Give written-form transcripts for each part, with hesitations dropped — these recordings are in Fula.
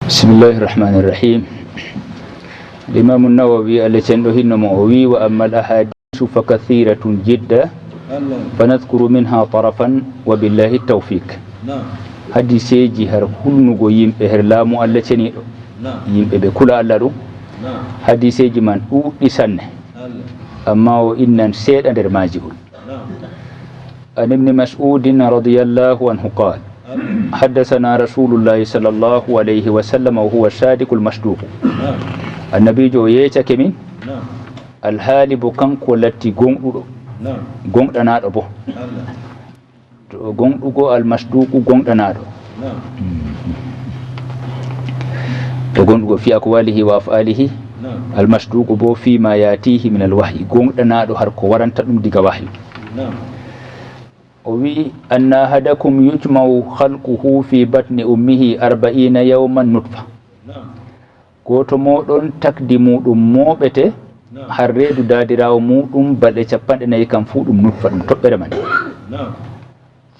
بسم الله الرحمن الرحيم. الإمام النووي الذي وي وأما الأحاديث فكثيرة جدا فنذكر منها طرفا وبالله التوفيق. حديثي جهر كل نقول إهرلام التي بكل الله حديثي جمان أوئسن أما وإن سيد أدر ماجهول. عن ابن مسعود رضي الله عنه قال حدثنا رسول الله صلى الله عليه وسلم وهو الصادق المصدوق. النبي جو يتك من الحالب كان كولتي غون دنادو بو غون دغو المصدوق غون دنادو غون دغو في اقواله وافعاله المصدوق بو فيما ياتيه من الوحي غون دنادو har ko waranta dum diga wahyi. وي أن أحدكم يجمع خلقه في بطن أمه 40 يوما نطفة. goto moɗon takdi muɗum moɓete har reedu dadirawo muɗum balɗe 40 kam fu ɗum nutfa ɗum toɓɓere man.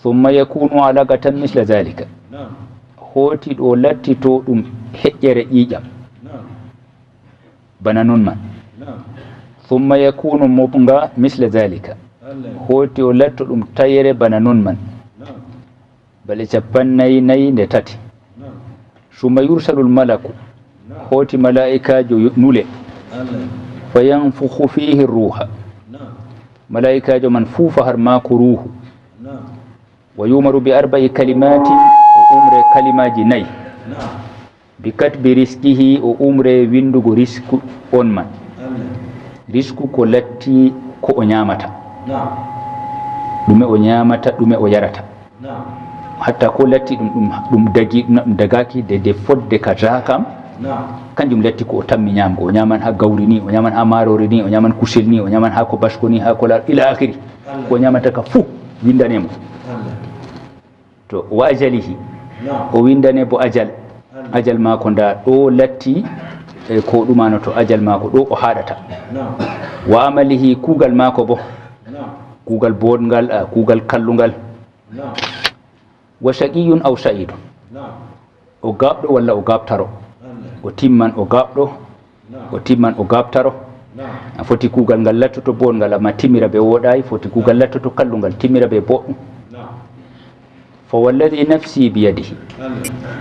ثم يكون علقة مثل ذلك. hoti ɗo latti to ɗum heƴƴere ƴiƴam bana non man. ثم يكون مضغة مثل ذلك. hoti o latto ɗum tayere bana non man bale 49 summa yursalul malaku hoti malaikajo nule fayanfukhu fihi ruha malaikajo man fufa har mako ruhu wa yumaru bi 4 kalimati umre kalimaji nayi bi katbi riskihi o umre windugo risku on man risku ko latti ko o nyamata ɗume o ñamata ɗume o yarata hatta ko latti ɗum dagaki de fodde kaza kam kanjum latti ko o tammi ñamgo o ñaman ha gawri ni o ñaman ha marori ni o ñaman kusel ni o ñaman ha ko basko ni ha ko ila akhiri ko ñamata ka fu windanemo to wa ajalihi o windane bo ajal mako nda ɗo latti ko ɗumano to ajal mako ɗo o haɗata wa amalihi kugal mako bo kugal bodngal kugal kallungal wa shaqiyun aw sa'idun o gabdo walla o gabtaro o timman o gabdo o timman o gabtaro a foti kugal ngal lattoto bodngal amma timira be wodai foti kugal lattoto kallungal timira be boddum fa walladhi nafsi bi yadihi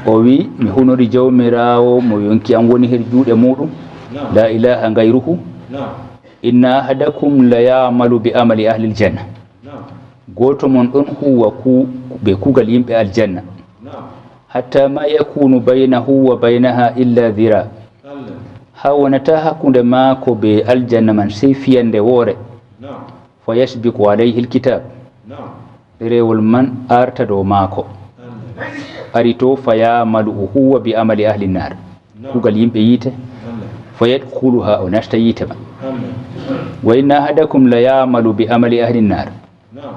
o wi mi hunori jawmirawo mo yonki am woni her juude mudum la ilaha ghayruhu inna ahadakum la ya'malu bi amali ahli aljanna goto mon don huwa ku be kugal yimbe aljanna hatta ma yakunu bainahu wa bainaha illa dhira hawanata hakunde mako be aljanna man sai fiyande wore fa yasbiqu alayhi alkitab rewol man arta do mako arito fa ya'malu huwa bi amali ahli an-nar kugal yimbe yite fa yadkhuluha wa nasta yite ba wa inna ahadakum la ya'malu bi amali ahli an-nar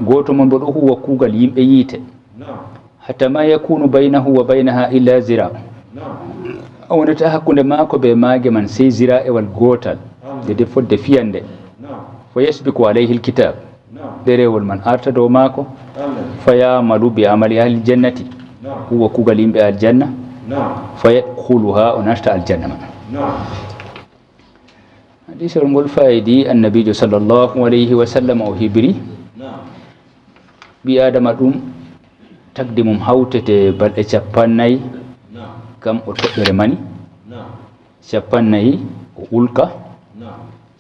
goto mon bo huwa kugal yimbe yite hatta ma yakunu bainahu wa bainaha illa zira awnata hakkunde mako be mage man sai zira e wal gotal de fodde fiyande fa yasbiqu alayhi alkitab derewol man arta do mako fa ya'malu bi amali ahli jannati huwa kugal yimbe aljanna fa yadkhuluha wa nasta aljanna حديث الملفايدي النبي صلى الله عليه وسلم أو هبري بآدم أدوم تقدم هاوتة بل أشباني كم أتبر ماني شباني أولكا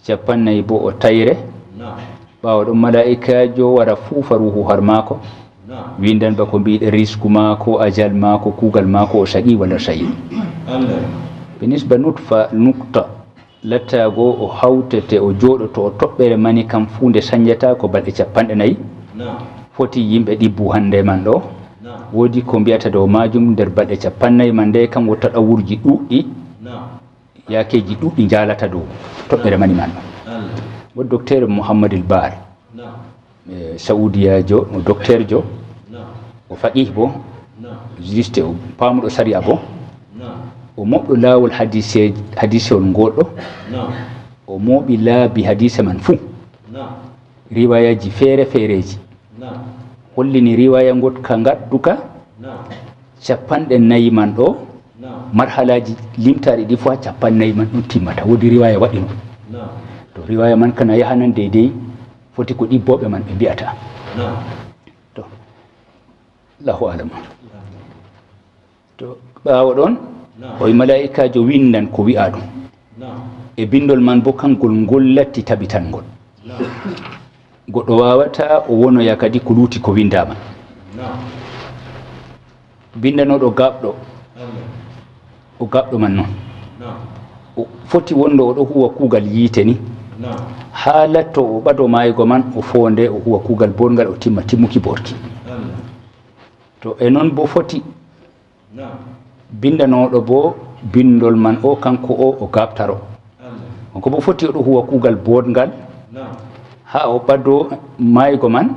شباني بو أتايره باو ملائكة جو ورفو فروه هرماكو ويندن بكم بيد ريسك ماكو أجل ماكو كوغل ماكو شقي ولا شيء بالنسبة نقطة lattago o hawtete o joɗoto o toɓɓere mani kam funde sañjata ko balɗe 40 foti yimɓe ɗibbu hande man ɗo woodi ko mbiyata dow majum nder balɗe 40 man nde kam wotta ɗawurji ɗuɗɗi yakeji ɗuɗɗi jalata dow toɓɓere mani man ɗo docteur mouhammadil bar saoudia jo o docteur jo o faqih bo juste o pamuɗo saria bo o moɓɗo laawol hadisewol ngoɗɗo o mooɓi laabi hadise man fuu riwayaji feereji hollini riwaya gotka gadduka 40 man ɗo marhalaji limtaɗe ɗi fof ha 40 man ɗum timmata wodi riwaya waɗi no to riwaya man kana yahanan deydey foti ko ɗibboɓe man ɓe mbiyata to allahu alam to ɓawo ɗon oye malaikajo windan ko wi'a ɗum e bindol man bo kangol ngol latti tabitangol goɗɗo wawata o wonoya kadi ko luuti ko windama bindanoɗo gaɓɗo o gaɓɗo man noon o foti wonde oɗo huwa kuugal yiite ni ha latto o ɓado maygo man o fonde o huwa kuugal bongal o timma timmuki borki to e noon bo foti bindanoɗo bo bindol man o kanko o gaɓtaro onko bo foti oɗo huwa kuugal bongal ha o ɓado maygo man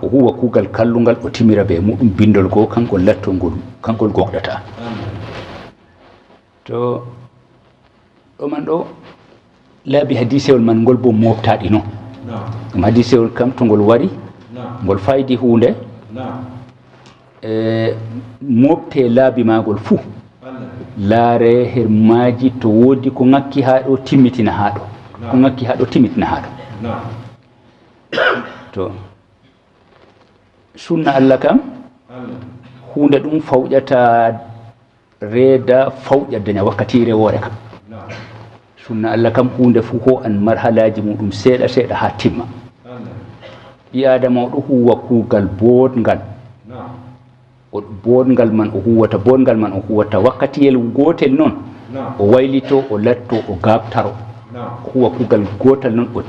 o huwa kuugal kallungal o timira be muɗum bindol goo kankol lattolngol kankol goɗɗata to ɗoman ɗo laabi hadisewol man ngol bo moftaɗi noon ɗum hadisewol kam to ngol wari ngol faydi hunde e mofte laabi magol fuu laare her maji to woodi ko ngakki ha ɗo timmitina ha ɗo ko ngakki ha ɗo timmitina ha ɗo to sunna allah kam hunde ɗum fawƴata reeda fawƴa daña wakkatire woore kam sunna allah kam hunde fuu ho an marhalaji muɗum seeɗa seeɗa ha timma ɓi adama oɗo huwa kuugal boodngal o boodngal man o huwata wakkatiyel gotel noon o waylito o latto o gaɓtaro o huwa kuugal gotal noon o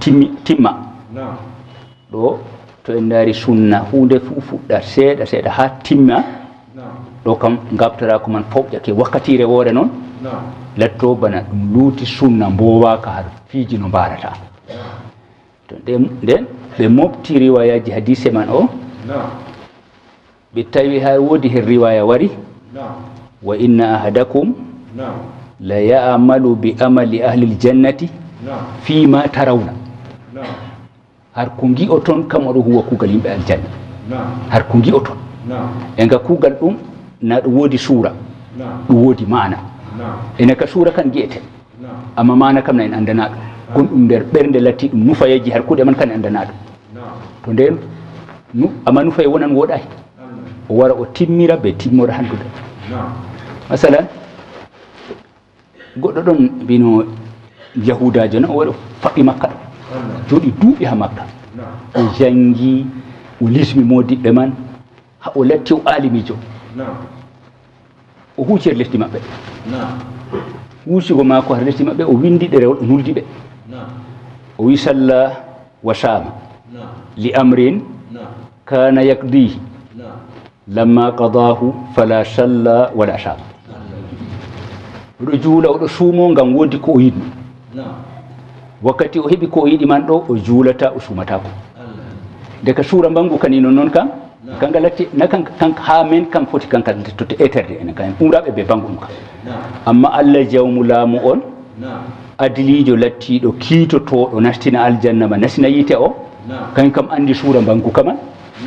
timma ɗo to en daari sunna hunde fuu fuɗɗa seeɗa seeɗa ha timma ɗo kam gaɓtara man fawƴake wakkatire woore noon latto bana ɗum luuti sunna mbowaka har fiiji no mbarata to nden ɓe mofti riwayaji hadise man o ɓe tawi ha woodi hen riwaya wari wa inna ahadakum la ya'malu bi amali ahli ljannati fima tarawna har ko gi'oton kam oɗo huwa kuugal yimɓe aljanna har ko gi'oton e nga kuugal ɗum na ɗum woodi suura ɗum woodi mana ene ka suura kan gi'ete amma mana kam na en andana ɗum gonɗum nder ɓernde latti ɗum nufayeji har kuuɗe man kan andana ɗum to nden amma nufaye wonan woɗayi o wara o timmira be timmore handude masalan goɗɗo ɗon mbino yahudajo no o waɗi o faɓɓi makka ɗo jooɗi duuɓi ha makka o jangi o lismi modiɓɓe man ha o latti o alimijo o huuci her lesdi maɓɓe huusigo maako har lesdi maɓɓe o windi ɗerewol o nuldi ɓe o wi sallah wa sama li amrin kana yakdihi lamma qadahu fala salla wala sama oɗo juula oɗo suumo ngam woodi ko o yiɗno wakkati o heɓi ko o yiɗi man ɗo o juulata o suumatako deka suura mbangu kani noon kam kanga latti kanka ha men kam foti kanka to eterde enen kam ɓuraɓe ɓe bangu ɗum kam amma allah jawmu laamu on adilijo lattiɗo kiitotoɗo nastina aljanna ma nastina yiite o kañ kam andi suura mbangu kaman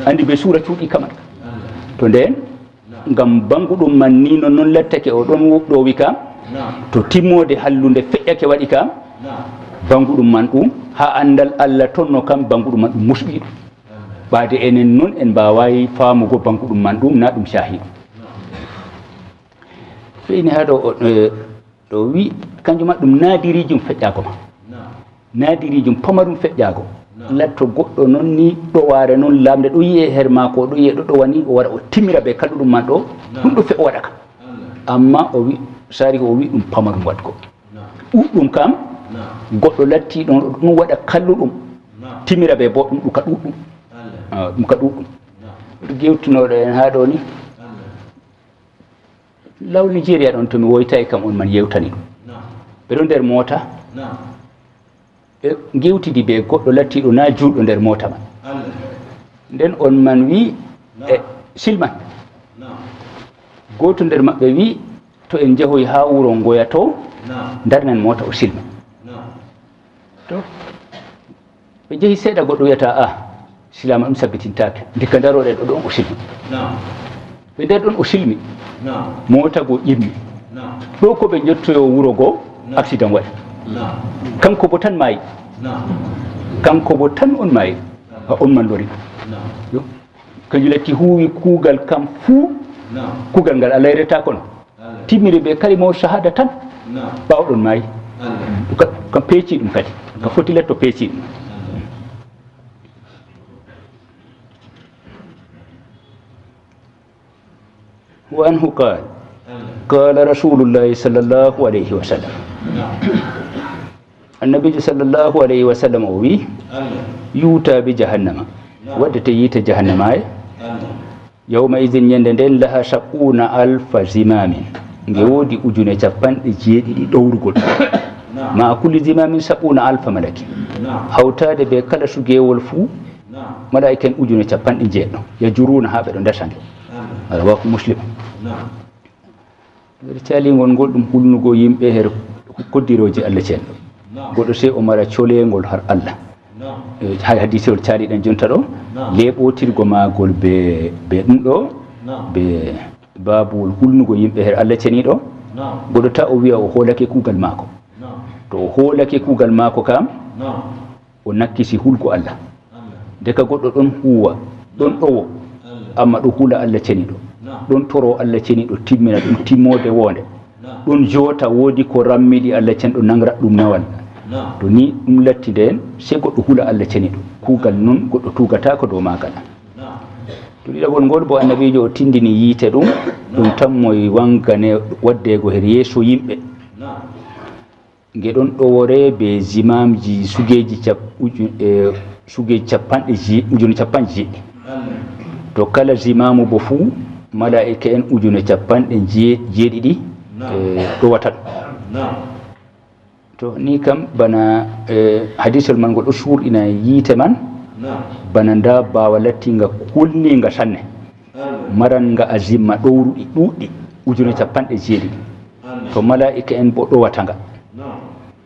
andi be suura cuuɗi kaman to nden ngam bangu ɗum man ni noon lattake o ɗon woɗɗowi kam to timmode hallunde feƴƴake waɗi kam bangu ɗum man ɗum ha andal allah tonno kam bangu ɗum man ɗum musɓi ɗum ɓaade enen noon en mbawawi faamugo bangu ɗum man ɗum na ɗum shahidu feyni ha ɗo wi kanjuma ɗum nadirijum feƴƴago ma nadirijum pamarum feƴƴago latto goɗɗo noon ni ɗoware noon lamde ɗo yiye her mako ɗo yiye ɗo ɗowani o waɗa o timmira ɓe kalluɗum man ɗo ɗum ɗo fe o waɗaka amma o wi sari o wi ɗum pamarum waɗgo ɗuɗɗum kam goɗɗo latti ɗon ɗum waɗa kalluɗum timmira ɓe bo ɗum ɗuka ɗuɗɗum ɗum ka ɗuɗɗum ɗo gewtinoɗo en ha ɗo ni law nigéria ɗon tomi woytayi kam on man yewtani ɗum ɓeɗo nder mota ɓe gewtidi ɓe goɗɗo lattiɗo na juuɗo nder mota man nden on man wi e silman goto nder maɓɓe wi to en jahoy ha wuro ngoya to darnan mota o silma to ɓe jeehi seeɗa goɗɗo wiyata a silama ɗum sabbitintake ndikka daroɗen ɗo ɗon o silmi ɓe nder ɗon o silmi mota go ƴimmi ɗo ko ɓe jettoyo wuro goo accident waɗi kanko bo tan maayi kanko bo tan on maayi ha on man lori kanjum latti huuwi kuugal kam fuu kuugal ngal Allah yereta kono timmiri ɓe kalimo shahada tan ɓawɗon maayi kam peeci ɗum kadi ka foti letto peeci ɗum wa anhu qala rasulullahi sallllahu alayhi wa sallam annabijo sallllahu alayhi wa sallam o wi yuuta bi jahannama waddete yiite jahannama e yawma idin ñande nden laha sab'una alfa zimamin nge woodi ujune capanɗe jeeɗiɗi ɗowrugol ma kulli zimamin sab'una alfa malaki hawtade ɓe kala sugewol fuu malaika en ujune capanɗe jeeɗɗo yajuruna ha ɓeɗo dasange rawahu muslim nder calingol ngol ɗum hulnugo yimɓe her koddiroji Allah ceerno goɗɗo sey o mara colengol har Allah ha hadisewol caaliɗen jonta ɗo leɓotirgo magol be ɗum ɗo ɓe babuwol hulnugo yimɓe her Allah ceniɗo goɗɗo ta o wiya o hoolake kuugal maako to o hoolake kuugal maako kam o nakkisi hulgo Allah deka goɗɗo ɗon huwa ɗon ɗowo amma ɗo hula Allah ceniɗo ɗon toro Allah ceniɗo timmina ɗum timmode wonde ɗon jota woodi ko rammiɗi Allah cenɗo nangra ɗum nawal to ni ɗum latti nden sey goɗɗo hula Allah ceniɗo kuugal noon goɗɗo tugatako dow magal to ɗiɗagol ngol bo annabijo o tindini yiite ɗum tan moye wangane waddego her yeeso yimɓe nge ɗon ɗowore be zimamji sugeji ujune capanɗe jeeɗɗi to kala zimamu bo fuu malaika en ujune capanɗe jeeɗiɗi ɗowata ɗum to ni kam bana hadisol man ngol ɗo suurɗina yiite man bana nda bawa lattinga kulninga sanne maranga a zimma ɗowruɗi ɗuuɗɗi ujune capanɗe jeeɗiɗi to malaika en bo ɗowatanga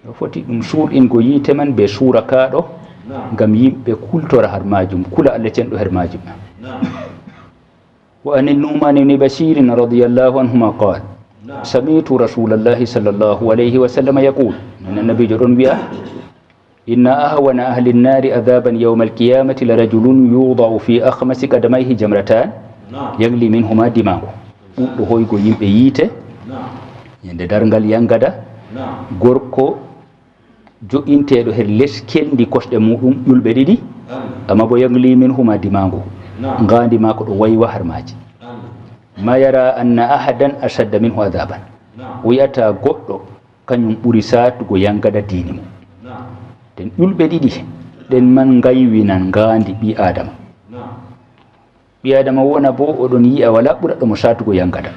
ɗo foti ɗum suurɗingo yiite man be suura kaɗo ngam yimɓe kultora har majum kula Allah cenɗo her majum wa an النعمان بن بشير رضي الله عنهما قال سمعت رسول الله صلى الله عليه وسلم يقول من النبي جرون بيا إن أهون أهل النار عذابا يوم القيامة لرجل يوضع في أخمس قدميه جمرتان يغلي منهما دماغه ɗo hoygo yimɓe yiite yande darngal yangada gorko jo'inteɗo her leskel ndi kosɗe muɗum ƴulɓe ɗiɗi amma bo yagli minhuma dimago ngandi mako ɗo waywa har maji ma yara anna ahadan ashadda minhu adaban o yiyata goɗɗo kañum ɓuri satugo yangada dini mum den ƴulɓe ɗiɗi ɗen man gaywinan ngandi ɓi adama wona bo oɗon yi'a wala ɓuraɗo mo satugo yangada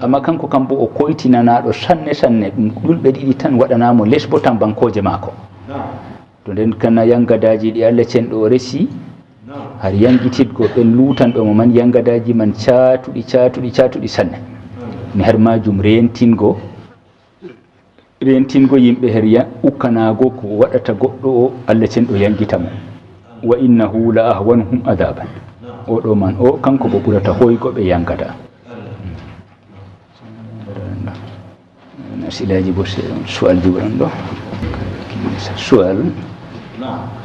amma kanko kam bo o koytinanaɗo sanne ɗum ƴulɓe ɗiɗi tan waɗanamo les bo tan bankoje maako to nden kana yangadaji ɗi Allah cenɗo resi har yangitidgo ɓen lutanɓe mo man yangadaji man catuɗi sanne mi har majum rentingo yimɓe her ukkanago ko waɗata goɗɗo o Allah cenɗo yangita mo wa innahu la ahwanuhum adaban oɗo man o kanko bo ɓurata hoygo ɓe yangada silaji bo sual jiɓran ɗo sual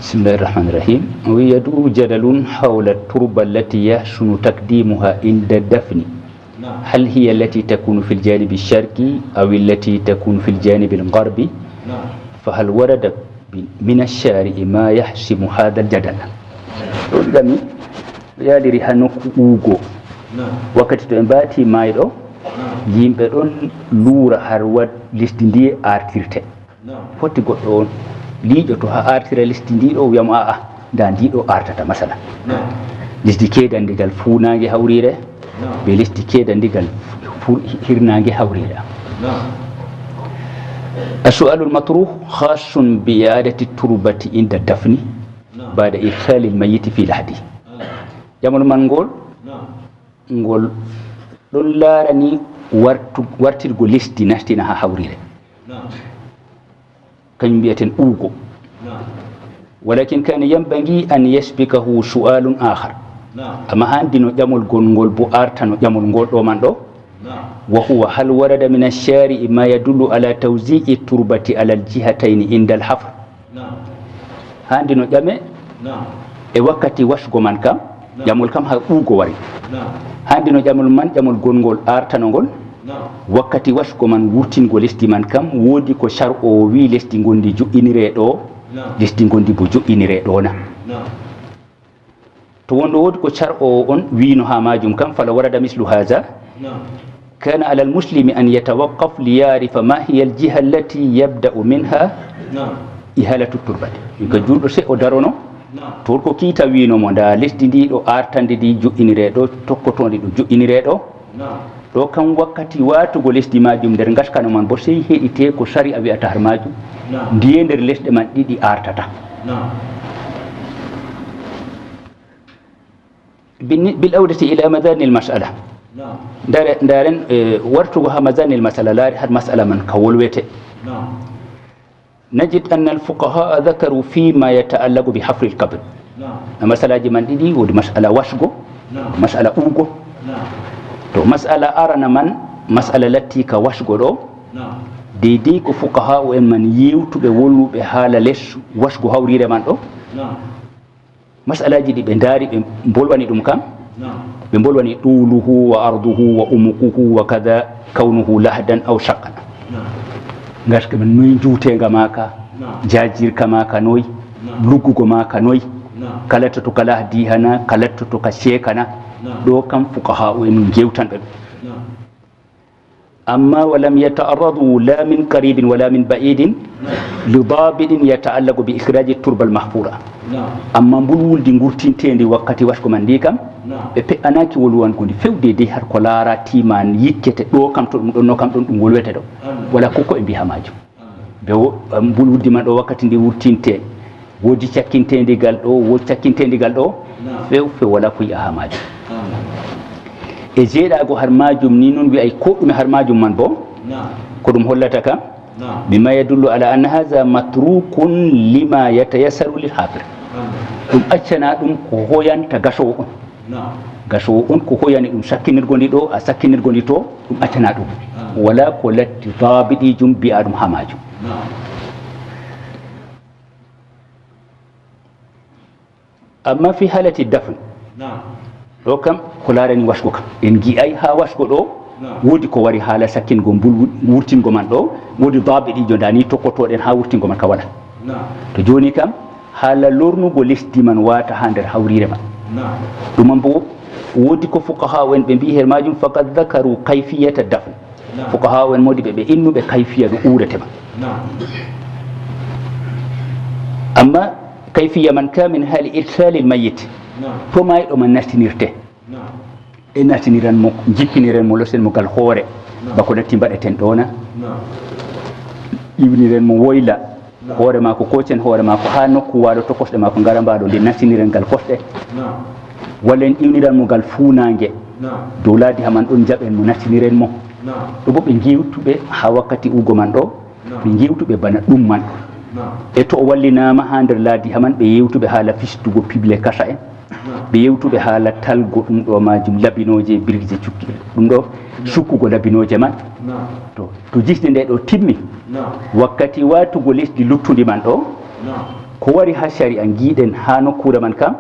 بسم الله الرحمن الرحيم ويدور جدل حول التربة التي يحسن تقديمها عند الدفن هل هي التي تكون في الجانب الشرقي أو التي تكون في الجانب الغربي فهل ورد من الشارع ما يحسم هذا الجدل ɗami yaaliri ha nokku uugo wakkati to en mbaati mayɗo yimɓe ɗon luura har wad lisdi ndi artirte foti goɗɗo on liiƴoto ha artira lisdi ndiɗo wiyamo aa nda ndiɗo artata masala lisdi keedandigal fuunange hawrire be lisdi keedandigal hirnange hawrire السؤال المطروح خاص بإعادة التربة عند الدفن بعد إدخال الميت في لحده jamanu man ngol ɗon laarani wartirgo lesdi nastina ha hawrire kañum mbiyaten ɓuugo walakin kana yambagi an yasbikahu su'alun akhar amma handi no ƴamol gongol bo arta no ƴamol ngol ɗo man ɗo وهو هل ورد من الشارع ما يدل على توزيع التربة على الجهتين عند الحفر هاندي نو جامي e wakkati wasgo man kam jamol kam ha ɓuugo wari handi no jamol man jamol gongol artanogol wakkati wasgo man wurtingo lesdi man kam woodi ko char o wi lesdi gondi jo'inire ɗo lesdi gondi bo jo'inire ɗo na to wonɗo woodi ko char o on wino ha majum kam fala warada mislu haza كان على المسلم أن يتوقف ليعرف ما هي الجهة التي يبدأ منها إهالة التربة يقول سيء دارونو torko kiita wino mo nda lesdi ndi ɗo artande ndi jo'inire ɗo tokkotondi ɗo jo'inire ɗo ɗo kam wakkati watugo lesdi majum nder gaskano man bo sey heɗite ko sari a wi'ata har majum ndiye nder lesɗe man ɗiɗi artata bil awdati ila madani l masala ndaren wartugo ha madani l masala laari har masala man ka wolwete نجد أن الفقهاء ذكروا فيما يتعلق بحفر القبر مسألة جمان دي ودي مسألة واشغو مسألة أوغو تو مسألة أرنا من مسألة التي كواشغو دو دي كفقهاء من يوتو بولو بحالة لش واشغو هاورير من دو مسألة جدي بنداري بمبولواني دم كام بمبولواني طوله وأرضه وأمقه وكذا كونه لحدا أو شقا gaske men noy juutenga maka jajirka maka noy luggugo maka noy kalatta to kala dihana kalatta to ka shekana do kam fuqaha en gewtan be amma walam yata'arradu la min qaribin wala min ba'idin li dabidin yata'allaqu bi ikhraj at-turba al-mahfura amma bulwuldi ngurtintende wakkati wasko man ndi kam be pe anaki wolwan ko ndi fewde de har ko laara timan yikkete do kam to dum don no kam don dum wolwete do wala koko e biha majum be bulwuldi man do wakkati ndi wurtinte wodi cakkintende gal do wodi cakkintende gal do few wala ko yaha majum e jeeɗago har majum ni noon wi ay ko ɗume har majum man bo ko ɗum hollata kam bima yadullu ala anna hadha matrukun lima yatayassaru lil hafir ɗum accana ɗum ko hoyanta gasowo on gasowo on ko hoyani ɗum sakkinirgo ndi ɗo a sakkinirgo ndi to ɗum accana ɗum wala ko latti dabiɗijum mbiya ɗum ha majum amma fi halati dafn ɗo kam ko larani wasgo kam en gi'ay ha wasgo ɗo woodi ko wari haala sakkingo wurtingo man ɗo woodi dabiɗijo dani tokkotoɗen ha wurtingo man ka wala to joni kam haala lornugo lesdi man wata ha nder hawrire man ɗuman bo woodi ko fuqaha en ɓe mbi her majum faqad dhakaru kayfiyata dafn fuqaha en modi ɓe innuɓe kayfiya no uretema amma kayfiya man ka min hali irsali lmayit to mayɗo man nastinirte e nastiniran mo jippiniren mo losen mo gal hoore bako natti mbaɗeten ɗona iwniren mo woyla hoore mako kocen hoore mako ha nokku waɗo to kosɗe mako ngara mbaɗo nde nastiniren gal kosɗe walla en iwniran mo gal fuunangue dow laadi haman ɗon jaɓen mo nastiniren mo ɗo bo ɓe gewtuɓe ha wakkati ugo man ɗo ɓe gewtuɓe bana ɗum man e to o wallinama ha nder laadi haman ɓe yewtuɓe haala fistugo pible kasa en ɓe yewtuɓe haala talgo ɗum ɗo majum labinoje birgje cukki ɗum ɗo sukkugo labinoje man to jisde nde ɗo timmi wakkati watugo lesdi luttudi man ɗo ko wari ha sharia giɗen ha nokkure man kam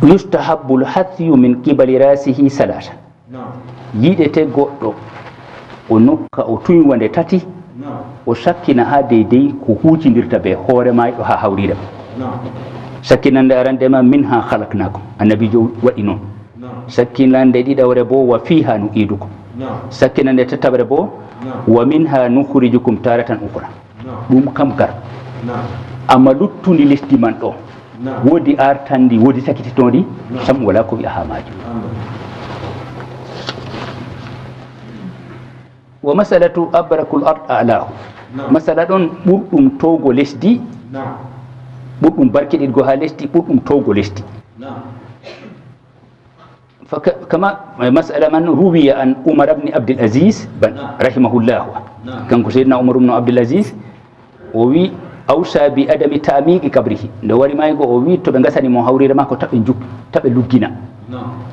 yustahabbu lhathyu min qibali rasihi salasa yiɗete goɗɗo o nokka o tuywande tati o sakkina ha deydey ko huucidirta be hoore mayɗo ha hawrire ma sakkinande arandema min ha halaknakum annabijo waɗi noon sakkinande ɗiɗawre bo wa fiha nu idukum sakkinande tataɓre bo wa min ha nukhrijukum taratan ukra ɗum kam gar amma luttundi lesdi man ɗo woodi artandi woodi sakkititondi sam wala ko wi'a ha majum wa masalatu abrakul ard alahu masala ɗon ɓurɗum towgo lesdi ɓurɗum barkiɗiɗgo ha lesdi ɓurɗum towgo lesdi kama masala man ruwiya an umar bni abdul asis rahimahullahu kanko seydna umar bnu abdul asis o wi awsa bi adami tamiqi kabrihi nde wari maygo o wi to ɓe gasanimo hawrire ma ko taɓe luggina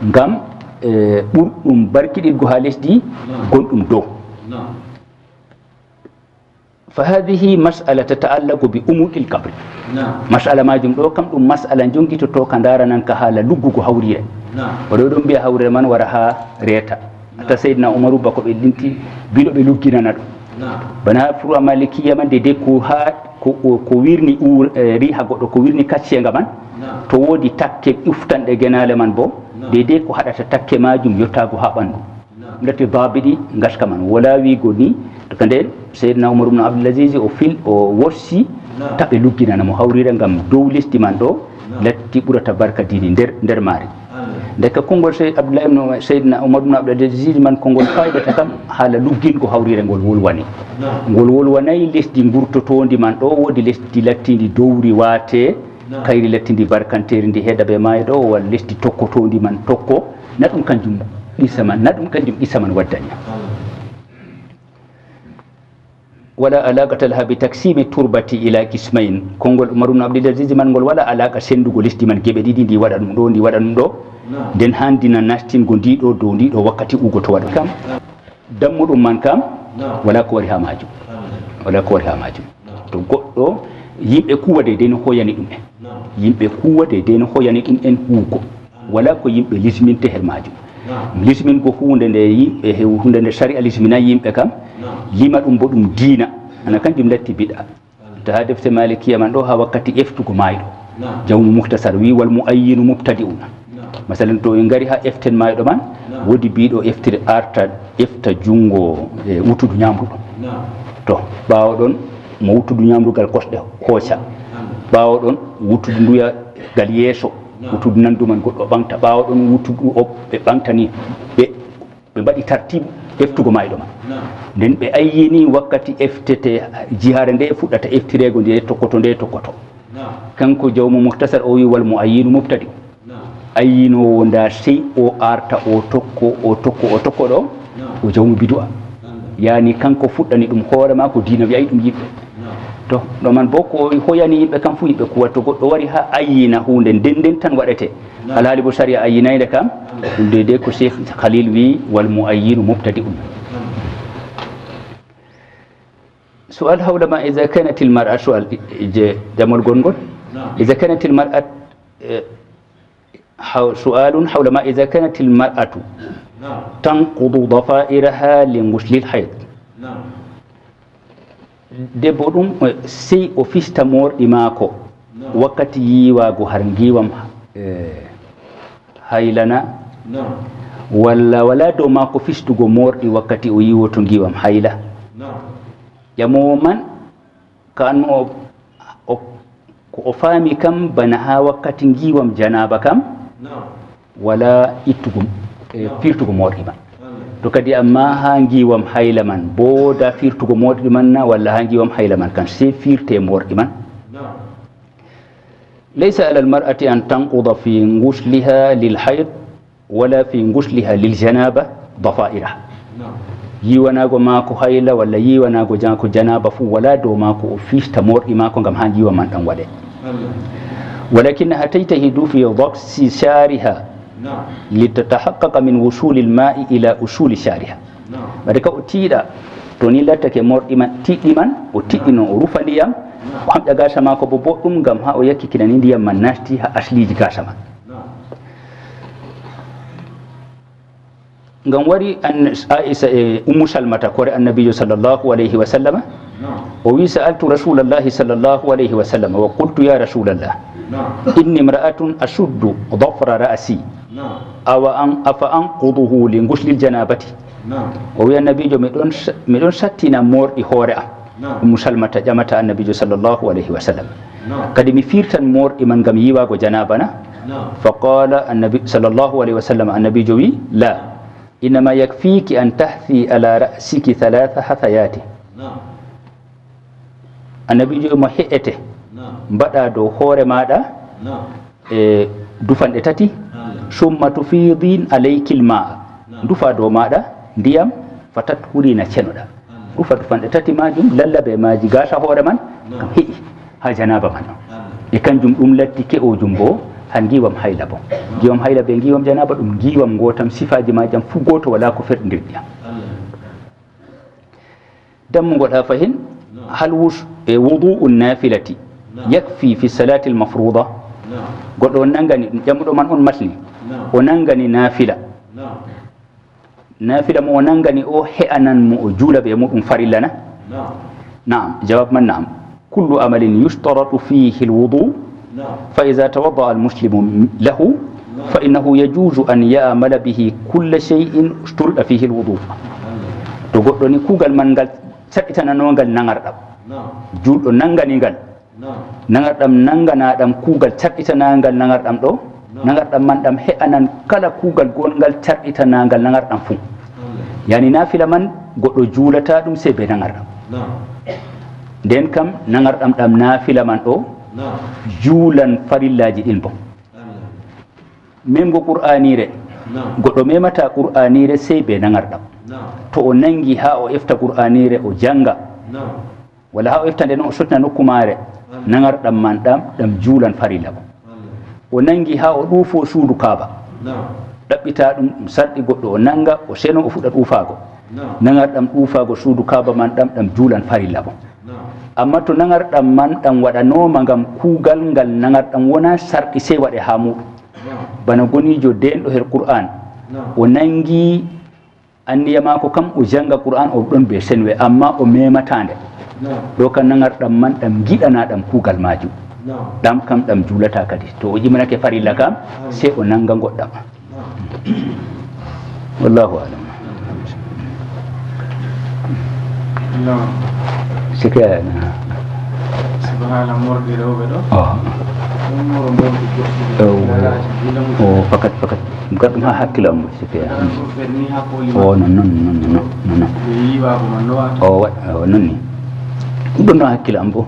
ngam ɓurɗum barkiɗirgo ha lesdi gonɗum dow. fa hadihi mas'ala tata'allaqu bi umuqil qabri. mas'ala majum ɗo kam ɗum mas'ala jongitoto ka daranan ka haala luggugo hawrire. oɗo ɗon mbiya hawrire man wara ha reeta ata seydna umaru bako ɓe linti biɗo ɓe lugginana ɗum bana fura malikiya man dede ko wirni riha goɗɗo ko wirni kaccenga man to woodi takke uftanɗe genale man bo dede ko haɗata takke majum yottago ha ɓandu ngati babiɗi gaska man wala wigo ni to ka nden seydna umar ibn abdoulaziz o worsi taɓe lugginanamo hawrire ngam dow lesdi man ɗo latti ɓurata barka dini nder maari ndeka konngol seydna umar ibn abdoulaziz man konngol faydata kam haala luggingo hawrire ngol wolwani ngol wolwanayi lesdi gurtotondi man ɗo woodi lesdi lattindi dowri waate kayri lattindi barkanteri ndi heeɗa ɓe maayi ɗo walla lesdi tokkotondi man tokko na ɗum kanjum ɗisa man waddani wala alaqata laha bi taksimi turbati ila qismain konngol umar ibn abdoulaziz man ngol wala alaqa sendugo lesdi man geɓe ɗiɗi ndi waɗa ɗum ɗo ndi waɗa ɗum ɗo nden handina nastingo ndiɗo dow ndiɗo wakkati ugo to waɗa kam dammuɗum man kam wala ko wari ha majum to goɗɗo yimɓe kuwa deydey no hoyani ɗum en huugo wala ko yimɓe lisminte her majum lismingo hunde nde sari'a lisminan yimɓe kam lima ɗum bo ɗum diina ana kanjum latti biɗa to ha defte malikiya man ɗo ha wakkati eftugo mayɗo jawmu muhtasar wi wal muayyinu mubtadi'una masalan to en gari ha eften mayɗo man woodi biɗo efta jungo wutudu ñamruɗo to ɓawo ɗon mo wutudu ñamrugal kosɗe hooca ɓawo ɗon wutudu nduya gal yeeso wutudu nandu man goɗɗo ɓamta ɓawo ɗon wutudu o ɓe ɓamtani ɓe mbaɗi tartibe eftugo mayɗo man nden ɓe ayyini wakkati eftete jihare nde fuɗɗata eftirego nde tokkoto kanko jawmu muhtasar o wi wal muayyinu mubtadi ayyinowo nda sey o arta o tokko ɗo o jawmu bidu'a yani kanko fuɗɗani ɗum hoore ma ko diina wi'ay ɗum yimɓe to ɗo man bo ko hoyani yimɓe kam fu yimɓe kuwa to goɗɗo wari ha ayyina hunde nden tan waɗete alhaali bo saria ayyinayde kam ɗum de ko cheikh khalil wi wal muayyinu mubtadi'un sual hawla ma ida kanat al mar'a sual jamol gongol ida kanat al mar'a سؤال حول ما إذا كانت المرأة تنقض ضفائرها لغسل الحيض debbo ɗum sey o fista morɗi maako wakkati yiwago har giwam haylana walla wala dow maako fistugo morɗi wakkati o yiwoto giwam hayla ƴamowo man ka anno ko o faami kam bana ha wakkati giwam janaba kam wala ittugo firtugo morɗi man to kadi amma ha giwam hayla man booda firtugo morɗi man na walla ha giwam hayla man kan sey firte morɗi man laysa ala almar'ati an tanquda fi gusliha lilhayd wala fi gusliha liljanaba dafa'iraha yiwanago maako hayla walla yiwanago ko janaba fu wala dow maako o fista morɗi maako gam ha giwa man ɗan waɗe ولكنها تجتهد في ضبس شعرها لتتحقق من وصول الماء إلى أصول شعرها بعدك أتيدا توني لا تكمر إما تيمان وتينا أروفا ديام وهم جالس ما كبوبهم جم ها وياك كنانين ديام من ناشتي أصلي جالس ما غنوري أن سلمة تقول النبي صلى الله عليه وسلم وسألت رسول الله صلى الله عليه وسلم وقلت يا رسول الله إني امرأة أشد ضفر رأسي أفأنقضه لغسل الجنابة ويا النبي مدون ساتنا مور إخورة سلمة جمعت النبي صلى الله عليه وسلم قد مفيرتا مور إمن غميوا وجنابنا فقال النبي صلى الله عليه وسلم النبي جوي لا إنما يكفيك أن تحثي على رأسك 3 حثيات النبي جو محيئته mbaɗa dow hoore maɗa dufanɗe tati summa tufidin alaykil ma dufa dow maɗa ndiyam fatat hurina cenoɗa dufa dufanɗe tati majum lallabe maji gasa hoore man kam heƴi ha janaba man e kanjum ɗum latti ke'ojum bo han giwam hayla bo giwam hayla be giwam janaba ɗum giwam gotam sifaji majam fu goto wala ko ferɗindirɗiyam dammugol ha fahin hal wudu'u nafilati yakfi fi salati almafruda goɗɗo on nangani jammuɗo man on matni o nangani nafila mo o nangani o he'anan mo o juula ɓe muɗum farilla na naam jawab man naam kullu amalin yushtaratu fihi alwudu fa ida tawadda'a almuslimu lahu fa innahu yajuzu an ya'mala bihi kulla shay'in usturida fihi alwudu to goɗɗo ni kuugal man ngal saɗɗitananogal nagarɗam juulɗo nanganigal nagarɗam nanganaɗam kuugal saɗɗitanagal nagarɗam ɗo nagarɗam man ɗam he'anan kala kuugal gongal saɗɗitanagal nagarɗam fuu yani nafila man goɗɗo juulata ɗum sey be nagarɗam nden kam nagarɗam ɗam nafila man ɗo juulan farillaji ɗin bo memgo qur'anire goɗɗo memata qur'anire sey be nagarɗam to o nangi ha o efta qur'anire o janga walla ha o efta nden o sottina nokkumare nagarɗam man ɗam juulan farilla bo o nangi ha o ɗuufo suudu kaaba ɗaɓɓita ɗum sarɗi goɗɗo o nanga o seno o fuɗɗa ɗuufago nagarɗam ɗuufago suudu kaaba man ɗam juulan farilla bo amma to nagarɗam man ɗam waɗanoma ngam kuugal ngal nagarɗam wona sarɗi sey waɗe ha muɗum bana gonijo denɗo her qur'an o nangi anniya mako kam o janga qur'an o ɗon be senwe amma o mematande ɗo kam nagarɗam man ɗam giɗana ɗam kuugal majum ɗam kam ɗam juulata kadi to o ƴimanake farilla kam sey o nanga goɗɗam wallahu alam sike o fakat gaɗum ha hakkilam sike o non o nonni ɗum no hakkilam bo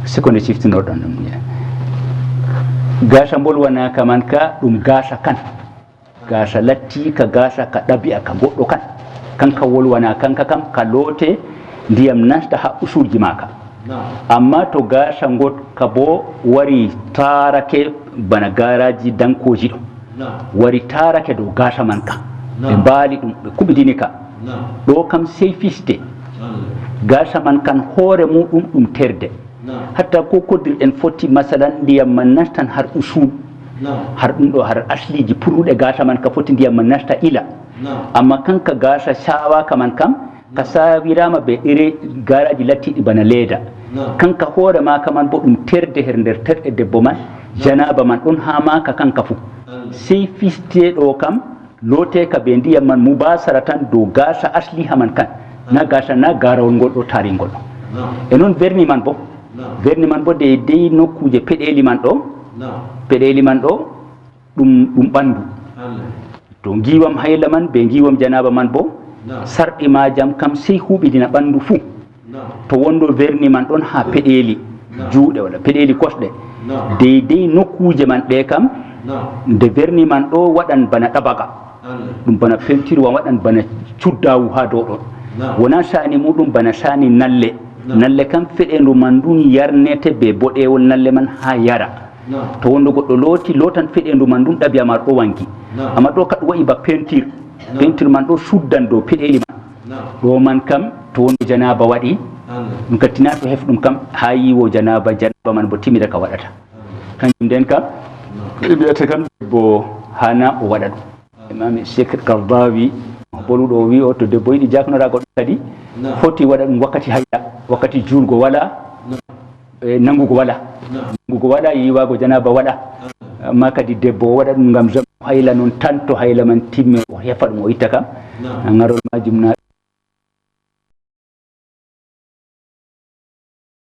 siko nde ciftinoɗon ɗum gasa bolwanaka man ka ɗum gasa kan gasa latti ka gasa ka ɗabi'a ka goɗɗo kan kanka wolwana kanka kam ka loote ndiyam nasta ha usurji maka amma to gasa gotka bo wari tarake bana garaji dankoji ɗo wari tarake dow gasa man ka ɓe mbaali ɗum ɓe kuɓidini ka ɗo kam sey fiste gasa man kan hoore muɗum ɗum terde hatta ko koddirɗen foti masalan ndiyam man nastan har usul har ɗum ɗo har asliji purruɗe gasa man ka foti ndiyam man nasta ila amma kanka gasa sawaka man kam ka sawirama be iri garaji lattiɗi bana leeda kanka hoore maka man bo ɗum terde her nder terɗe debbo man janaba man ɗon ha maka kanka fuu sey fiste ɗo kam looteka be ndiyam man mubasara tan dow gasa asliha man kan na gasa na garawol ngol ɗo taringol ɗo e noon verni man bo de dey nokkuje peɗeli man ɗo ɗum ɓandu to giwam hayla man be giwam janaba man bo sarɗi majam kam sey huɓidina ɓandu fuu to wondo verni man ɗon ha peɗeli juuɗe walla peɗeli kosɗe dey nokkuje man ɗe kam nde verni man ɗo waɗan bana ɗabaga ɗum bana peinture waɗan bana cuddawu ha dow ɗon wona sani muɗum bana sani nalle kam feɗendu man ndun yarnete be boɗewol nalle man ha yara to wondo goɗɗo lotan feɗendu man ndun ɗabiyama ɗo wangi amma ɗo kaɗum waɗi ba peinture man ɗo suddan dow peɗeli man ɗo man kam to wondo janaba waɗi ɗum kattina to hef ɗum kam ha yiwo janaba man bo timida ka waɗata kanjum nden kam ɓiyata kam debbo hana o waɗa ɗum imam Cheikh Kardawi boluɗo o wi o to debbo yiɗi jaknorago ɗum kadi foti waɗa ɗum wakkati julgo wala nangugo wala yiwago janaba waɗa amma kadi debbo o waɗa ɗum ngam hayla noon tan to hayla man timmi o hefa ɗum o itta kam garol majum na